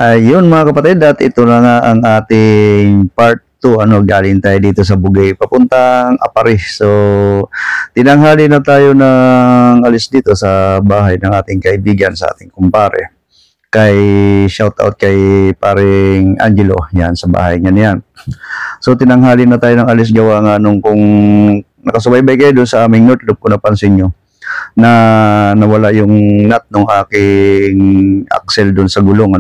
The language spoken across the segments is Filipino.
Ayun mga kapatid, at ito na nga ang ating part 2. Galing tayo dito sa Bugay papuntang Aparis. So, tinanghali na tayo ng alis dito sa bahay ng ating kaibigan, sa ating kumpare. Shout out kay paring Angelo, yan, sa bahay niya niyan. So, tinanghali na tayo ng alis, gawa nga nung kung nakasubaybay kayo doon sa aming North Loop, kung napansin nyo na nawala yung nut ng aking axle doon sa gulong,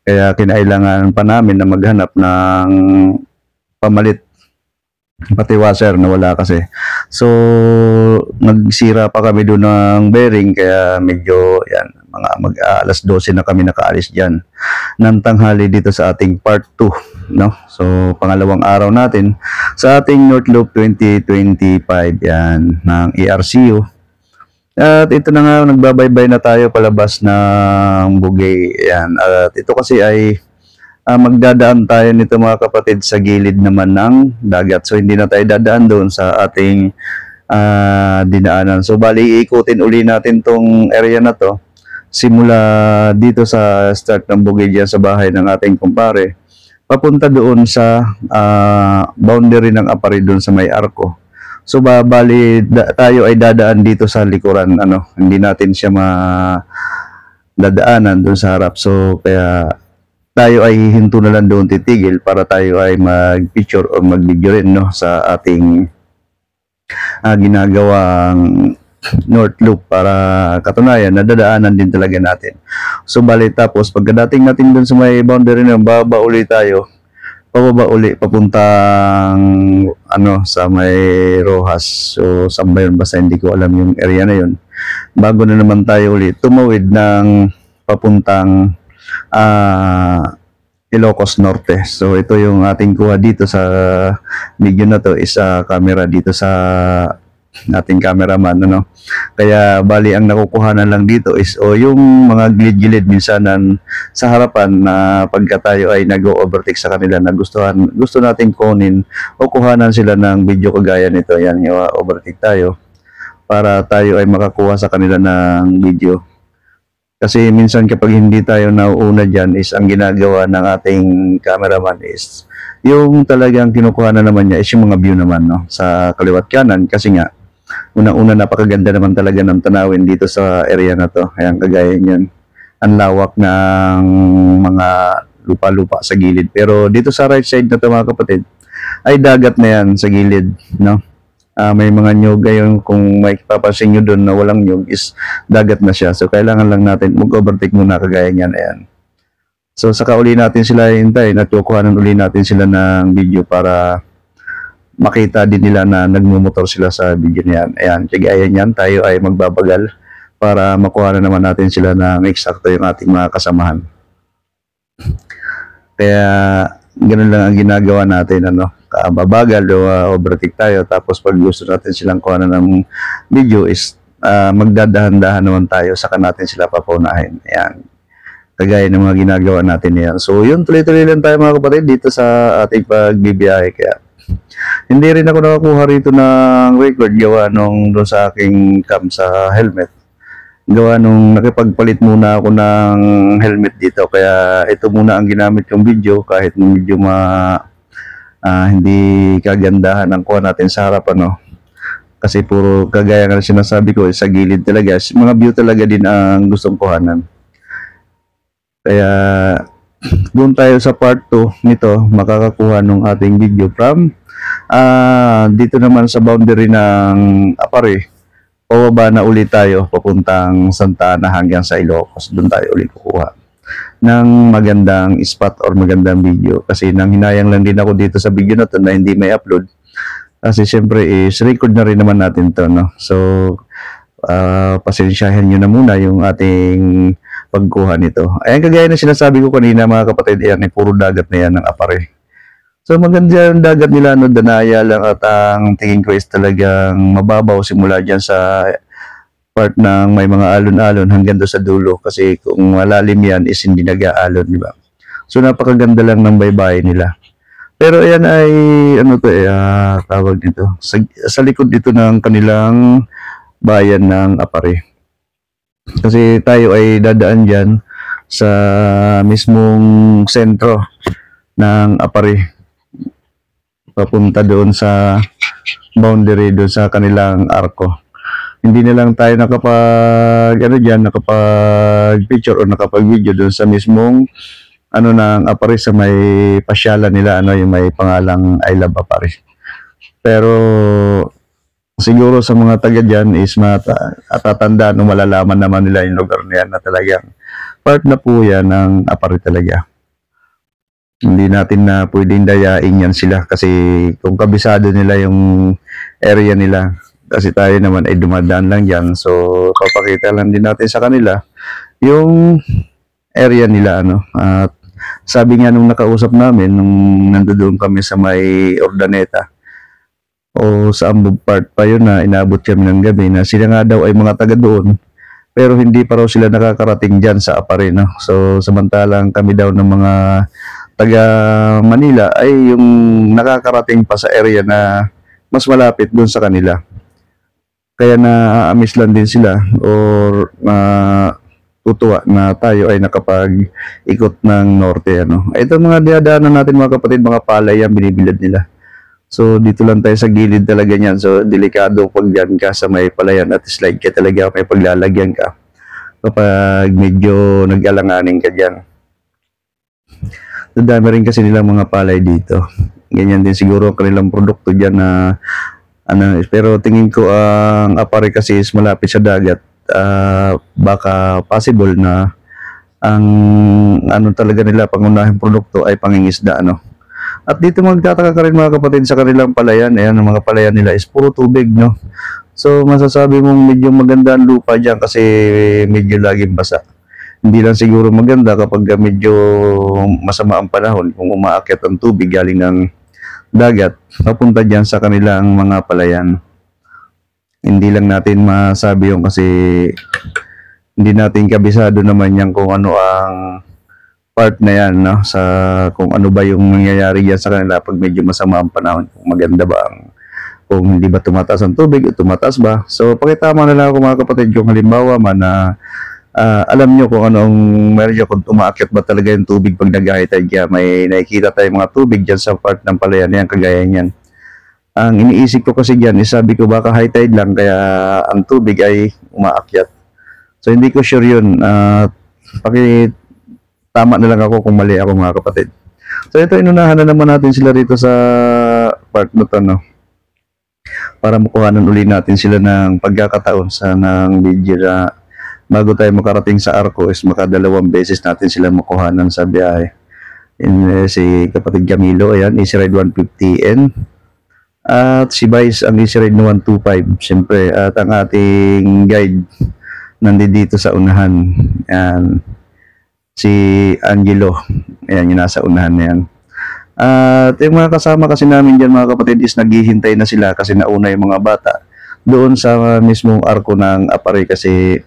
Kaya kinailangan pa namin na maghanap ng pamalit, pati washer na wala kasi. So, nagsira pa kami doon ng bearing, kaya medyo, yan, mga alas 12 na kami nakaalis dyan ng tanghali dito sa ating part 2, So, pangalawang araw natin sa ating North Loop 2025, yan, ng ERCU. At ito na nga, nagbabaybay na tayo palabas ng Bugay. Yan. At ito kasi ay magdadaan tayo nito mga kapatid sa gilid naman ng dagat. So hindi na tayo dadaan doon sa ating dinaanan. So bali, iikutin uli natin tong area na to. Simula dito sa start ng Bugay dyan sa bahay ng ating kumpare, papunta doon sa boundary ng Apari doon sa may arko. So tayo ay dadaan dito sa likuran, hindi natin siya dadaanan doon sa harap. So kaya tayo ay hinto na lang doon titigil para tayo ay mag-picture o mag-video rin sa ating ginagawang North Loop, para katunayan na dadaanan din talaga natin. So tapos pagkadating natin doon sa may boundary na, baba uli tayo, pababa uli papuntang sa may Rojas. So saan ba yun? Basta hindi ko alam yung area na yun. Bago na naman tayo uli tumawid ng papuntang Ilocos Norte. So ito yung ating kuha dito sa video na to, is camera dito sa ating cameraman, Kaya bali ang nakukuhanan lang dito is yung mga gilid-gilid minsan sa harapan, na pagka tayo ay nag-overtake sa kanila na gusto nating kunin o kuhanan sila ng video kagaya nito. Yan, yung overtake tayo para tayo ay makakuha sa kanila ng video. Kasi minsan kapag hindi tayo nauuna dyan, is ang ginagawa ng ating cameraman is yung talagang kinukuha na naman niya is yung mga view naman sa kaliwat kanan, kasi nga unang-una napakaganda naman talaga ng tanawin dito sa area na to. Ayan, kagaya niyan, ang lawak ng mga lupa-lupa sa gilid. Pero dito sa right side na to mga kapatid, ay dagat na yan sa gilid, may mga nyug. Ngayon, kung may papansin nyo doon na walang nyug, is dagat na siya. So kailangan lang natin mag-overtake muna kagaya niyan. Ayan. So saka uli natin sila hintayin at kukuhanan uli natin sila ng video para makita din nila na nagmumotor sila sa video niyan. Ayan, kagaya niyan, tayo ay magbabagal para makuha na naman natin sila ng eksakto yung ating mga kasamahan. Kaya ganun lang ang ginagawa natin, babagal o overtake tayo, tapos pag gusto natin silang kuha na ng video is magdadahan-dahan naman tayo, saka natin sila papunahin. Ayan, kagaya ng mga ginagawa natin yan. So yun, tuloy-tuloy lang tayo mga kapatid dito sa ating pagbibiyahe. Kaya hindi rin ako nakakuha rito ng record, gawa nung doon sa aking cam sa helmet. Gawa nung nakipagpalit muna ako ng helmet dito, kaya ito muna ang ginamit yung video, kahit medyo hindi kagandahan ang kuha natin sa harap, kasi puro kagaya nga sinasabi ko, sa gilid talaga, mga view talaga din ang gustong kuhanan. Kaya doon tayo sa part 2 nito, makakakuha ng ating video from dito naman sa boundary ng Apari. Pababa na ulit tayo papuntang Santa Ana hanggang sa Ilocos. Doon tayo ulit kukuha ng magandang spot or magandang video, kasi nang hinayang lang din ako dito sa video na to na hindi may upload, kasi syempre is record na rin naman natin to, So pasensyahan nyo na muna yung ating pagkuha nito. Ayan, kagaya na sinasabi ko kanina mga kapatid, ayan, puro dagat na yan ng Apari. So maganda yung dagat nila, Danaya lang, at ang tingin ko is talagang mababaw simula dyan sa part ng may mga alon-alon hanggang doon sa dulo, kasi kung malalim yan is hindi nag-aalon, di ba? So napakaganda lang ng baybay nila. Pero ayan ay tawag nito sa likod dito ng kanilang bayan ng Apari. Kasi tayo ay dadaan dyan sa mismong sentro ng Apari papunta doon sa boundary doon sa kanilang arko. Hindi na lang tayo nakapag picture o nakapag video doon sa mismong ng Apari sa may pasyalan nila, yung may pangalang I Love Apari. Pero siguro sa mga taga dyan is matatandaan o malalaman naman nila yung lugar na yan na talagang part na po yan ng Apari talaga. Hindi natin na pwedeng dayain yan sila kasi kung kabisado nila yung area nila, kasi tayo naman ay dumadaan lang dyan, so papakita lang din natin sa kanila yung area nila. At sabi nga nung nakausap namin nung nandoon kami sa may Ordaneta o sa Ambog part pa yun na inabot kami ng gabi, na sila nga daw ay mga taga doon pero hindi pa raw sila nakakarating dyan sa Apari, no? So samantalang kami daw ng mga taga Manila ay yung nakakarating pa sa area na mas malapit doon sa kanila. Kaya na-amiss lang din sila or tutuwa na tayo ay nakapag-ikot ng norte. Ito mga dinadaanan natin mga kapatid, mga palay yan, binibilad nila. So dito lang tayo sa gilid talaga niyan. So delikado pag yan ka sa may palayan at slide ka talaga, may paglalagyan ka kapag medyo nag-alanganin ka dyan. Dami rin kasi nilang mga palay dito. Ganyan din siguro ang kanilang produkto dyan na pero tingin ko ang Apari kasi is malapit sa dagat. Baka possible na ang talaga nila pangunahing produkto ay pangingisda. At dito magtataka ka rin mga kapatid sa kanilang palayan. Ayan, ang mga palayan nila is puro tubig, no? So masasabi mong medyo maganda ang lupa dyan kasi medyo laging basa. Hindi lang siguro maganda kapag medyo masama ang panahon kung umaakyat ang tubig galing ng dagat papunta dyan sa kanilang mga palayan. Hindi lang natin masabi yung kasi hindi natin kabisado naman yan kung ano ang part na yan, no? Sa kung ano ba yung nangyayari yan sa kanila pag medyo masama ang panahon, kung maganda ba kung hindi ba tumataas ang tubig o tumataas ba. So pakitama na lang ako mga kapatid kung halimbawa man na alam nyo kung anong meron nyo, kung umaakyat ba talaga yung tubig pag nag-high tide kaya may nakikita tayong mga tubig dyan sa part ng palayan yan, kagaya niyan. Ang iniisip ko kasi dyan is sabi ko baka high tide lang kaya ang tubig ay umaakyat. So hindi ko sure yun. Tama na lang ako kung mali ako mga kapatid. So ito, inunahan na naman natin sila rito sa part na to, no? Para makuhanan uli natin sila ng pagkakataon sa ng video na bago tayo makarating sa arko is makadalawang beses natin sila makuhanan sa biyahe. Si kapatid Camilo, ayan, Easy Ride 150N. At si Vice ang Easy Ride 125, siyempre. At ang ating guide nandito sa unahan. Ayan, si Angelo. Ayan, yung nasa unahan na yan. At yung mga kasama kasi namin dyan mga kapatid is naghihintay na sila kasi nauna yung mga bata doon sa mismong arko ng Apari kasi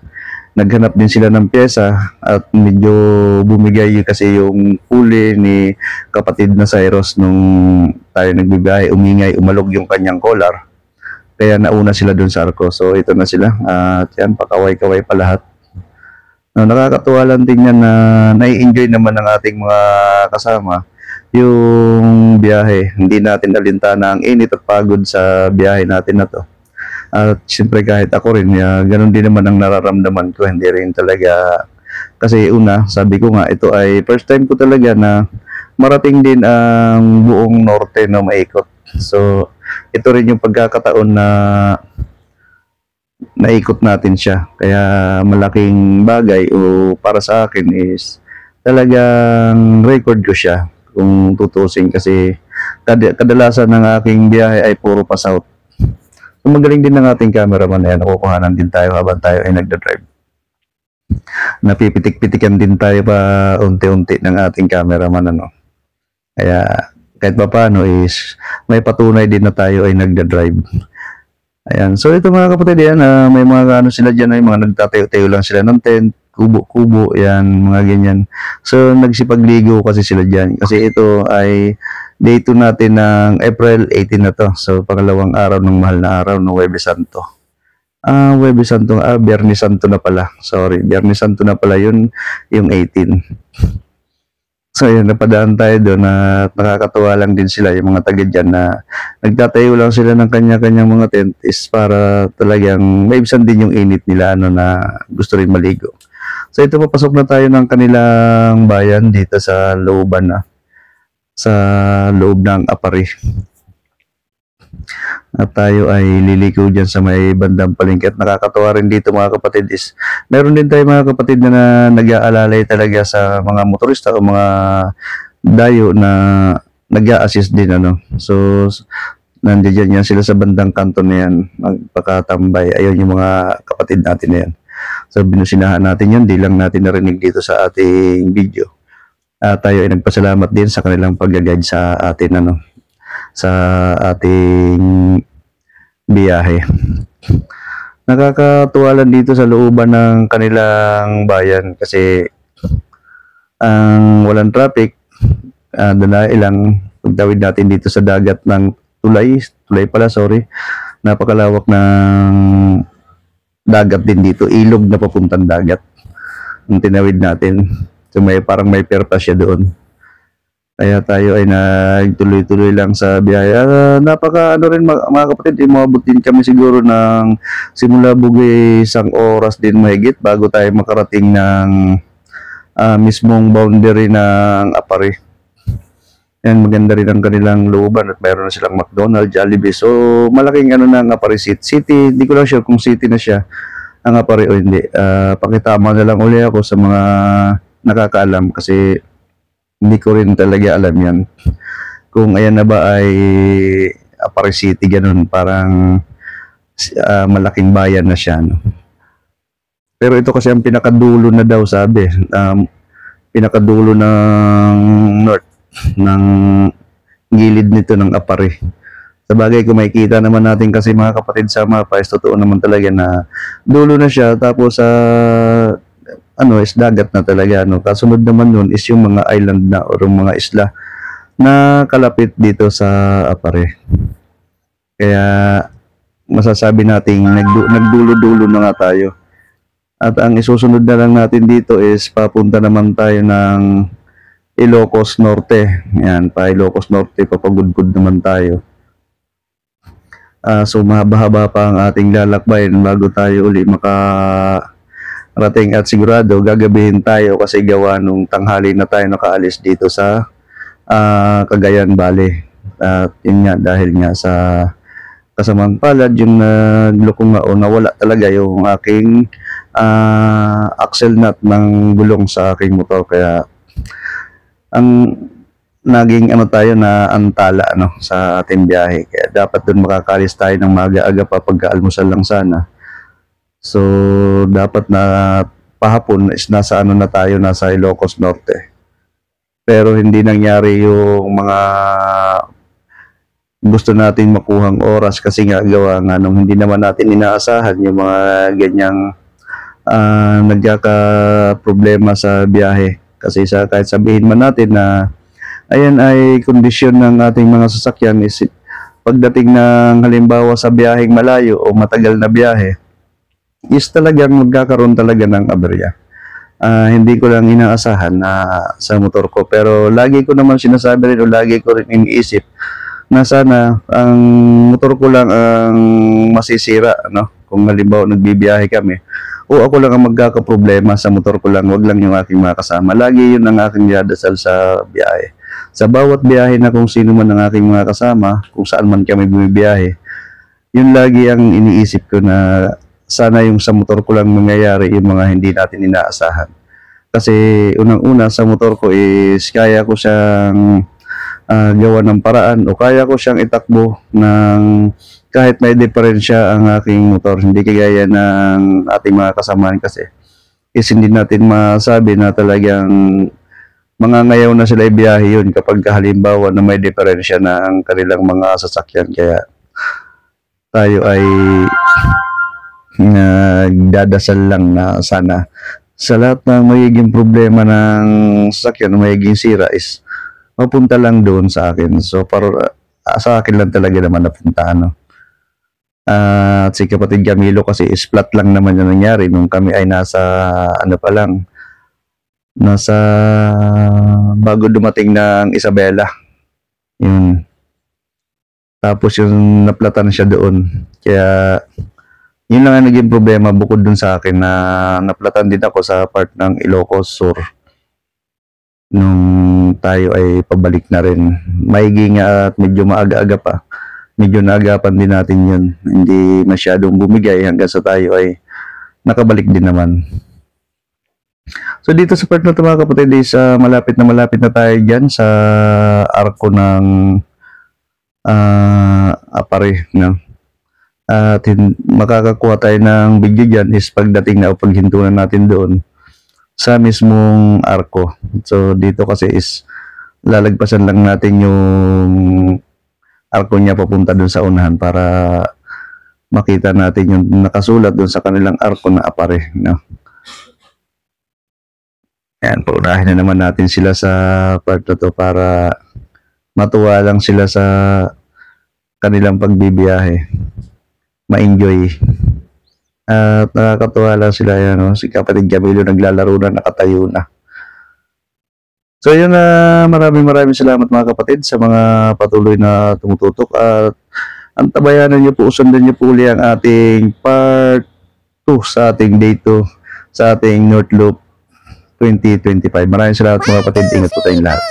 naghanap din sila ng pyesa at medyo bumigay kasi yung huli ni kapatid na Cyrus nung tayo nagbibiyahe, umalog yung kanyang collar. Kaya nauna sila dun sa arko. So ito na sila. At yan, pakaway-kaway pa lahat. Nakakatuwa lang din yan na nai-enjoy naman ng ating mga kasama yung biyahe. Hindi natin alintana ang init at pagod sa biyahe natin na to. At siyempre kahit ako rin, ganun din naman ang nararamdaman ko. Hindi rin talaga, kasi una, sabi ko nga, ito ay first time ko talaga na marating din ang buong norte na maikot. So, ito rin yung pagkakataon na naikot natin siya. Kaya malaking bagay o para sa akin is talagang record ko siya kung tutusin kasi kadalasan ng aking biyahe ay puro pa south. Magaling din ng ating cameraman na yan. Nakukuhanan din tayo habang tayo ay nagda-drive. Napipitik-pitikan din tayo pa unti-unti ng ating cameraman. Kaya kahit pa paano is may patunay din na tayo ay nagda-drive. Ayan. So ito mga kapatid yan, may mga sila dyan, ay mga nagtatayo-tayo lang sila ng tent, kubo-kubo, yan, mga ganyan. So nagsipagligo kasi sila dyan. Kasi ito ay day 2 natin ng April 18 na to. So pangalawang araw ng mahal na araw ng Huwebes Santo. Huwebes Santo, Biyernes Santo na pala. Sorry, Biyernes Santo na pala yun, yung 18. So yun, napadaan tayo doon at nakakatuwa lang din sila, yung mga taga dyan na nagtatayo lang sila ng kanya-kanyang mga tent is para talagang maibsan din yung init nila na gusto rin maligo. So ito, papasok na tayo ng kanilang bayan dito sa looban sa loob ng Apari. At tayo ay liliko dyan sa may bandang palengke. At nakakatawa rin dito mga kapatid is meron din tayo mga kapatid na nag-aalalay talaga sa mga motorista o mga dayo na nag-a-assist din So nandiyan yan sila sa bandang kanto na yan, magpakatambay. Ayun yung mga kapatid natin na yan. So binusinahan natin yan, di lang natin narinig dito sa ating video. Tayo ay nagpasalamat din sa kanilang pag-guide sa atin sa ating biyahe. Nakakatuwa lang dito sa looban ng kanilang bayan kasi ang walang traffic, dahil lang pagtawid natin dito sa dagat ng tulay pala, sorry. Napakalawak ng dagat din dito, ilog na papuntang dagat ang tinawid natin. So parang may perpa siya doon. Kaya tayo ay nagtuloy-tuloy lang sa biyahe. Napaka rin mga kapatid, umabot din kami siguro ng simula Bugay 1 oras din mahigit bago tayo makarating ng mismong boundary ng Apari. Yan, maganda rin ang kanilang looban at mayroon na silang McDonald's, Jollibee. So malaking ng Apari City. Hindi ko lang sure kung city na siya ang Apari o hindi. Pakitama na lang uli ako sa mga nakakaalam kasi hindi ko rin talaga alam yan. Kung ayan na ba ay Apari City, ganun, parang malaking bayan na siya. Pero ito kasi ang pinakadulo na daw, sabi. Pinakadulo ng north, ng gilid nito ng Apari. Sa bagay, kung makikita naman natin kasi mga kapatid sa mapa, is totoo naman talaga na dulo na siya. Tapos is dagat na talaga. Kasunod naman nun is yung mga island na o yung mga isla na kalapit dito sa Apari. Kaya masasabi nating nagdulo-dulo na nga tayo. At ang isusunod na lang natin dito is papunta naman tayo ng Ilocos Norte. Yan, pa Ilocos Norte, papagudgud naman tayo. So mahaba-haba pa ang ating lalakbayin bago tayo uli rating at sigurado gagabihin tayo kasi gawa nung tanghali na tayo nakaalis dito sa Cagayan Valley. At yun nga, dahil nga sa kasamang palad yung naglukong nga o nawala talaga yung aking axle nut ng gulong sa aking motor. Kaya ang naging tayo na antala sa ating biyahe. Kaya dapat dun makakalis tayo ng maaga-aga pa, pagka-almusal lang sana. So, dapat na pahapon is nasa na tayo, nasa Ilocos Norte. Pero hindi nangyari yung mga gusto natin makuhang oras kasi nga gawa nga nung hindi naman natin inaasahan yung mga ganyang nagkaka-problema sa biyahe. Kasi kahit sabihin man natin na ayan ay kondisyon ng ating mga sasakyan is pagdating ng halimbawa sa biyaheng malayo o matagal na biyahe, is talagang magkakaroon talaga ng aberya. Hindi ko lang inaasahan sa motor ko, pero lagi ko naman sinasabi rin o lagi ko rin iniisip na sana ang motor ko lang ang masisira kung halimbawa nagbibiyahe kami o ako lang ang magkakaproblema sa motor ko lang, wag lang yung aking mga kasama. Lagi yun ang aking dinadasal sa biyahe. Sa bawat biyahe na kung sino man ang aking mga kasama, kung saan man kami bumibiyahe, yun lagi ang iniisip ko na sana yung sa motor ko lang mangyayari yung mga hindi natin inaasahan. Kasi unang-una sa motor ko is kaya ko siyang gawa ng paraan o kaya ko siyang itakbo ng kahit may diferensya ang aking motor. Hindi kagaya ng ating mga kasamaan kasi is hindi natin masabi na talagang mga ngayaw na sila ibiyahe yun kapag halimbawa na may diferensya na ang kanilang mga sasakyan. Kaya tayo ay nagdadasal lang na sana sa lahat ng magiging problema ng sasakyan, magiging sira is mapunta lang doon sa akin. So para sa akin lang talaga naman napunta At si kapatid Camilo kasi is flat lang naman yung nangyari nung kami ay nasa ano pa lang, nasa bago dumating ng Isabela. Yun. Tapos yung naplatan siya doon. Kaya yun lang ang naging problema bukod dun sa akin na naplatan din ako sa part ng Ilocos Sur nung tayo ay pabalik na rin. Maigi nga at medyo maaga-aga pa. Medyo naagapan din natin yun. Hindi masyadong bumigay hanggang sa tayo ay nakabalik din naman. So dito sa part na ito mga kapatid is malapit na tayo dyan sa arko ng Apare. No? At makakakuha tayo ng video dyan is pagdating na o paghintunan natin doon sa mismong arko. So dito kasi is lalagpasan lang natin yung arko niya papunta doon sa unahan para makita natin yung nakasulat doon sa kanilang arko na Apare. No? Ayan, paunahin na naman natin sila sa part na to para matuwa lang sila sa kanilang pagbibiyahe. Ma-enjoy. At nakakatuwa lang sila yan, no? Si kapatid Camilo naglalaro na, nakatayo na. So yun na, maraming salamat mga kapatid sa mga patuloy na tumututok at antabayanan nyo po, sundan nyo po uli ang ating part 2 sa ating day 2 sa ating North Loop 2025. Maraming salamat mga kapatid, ingat po tayong lahat.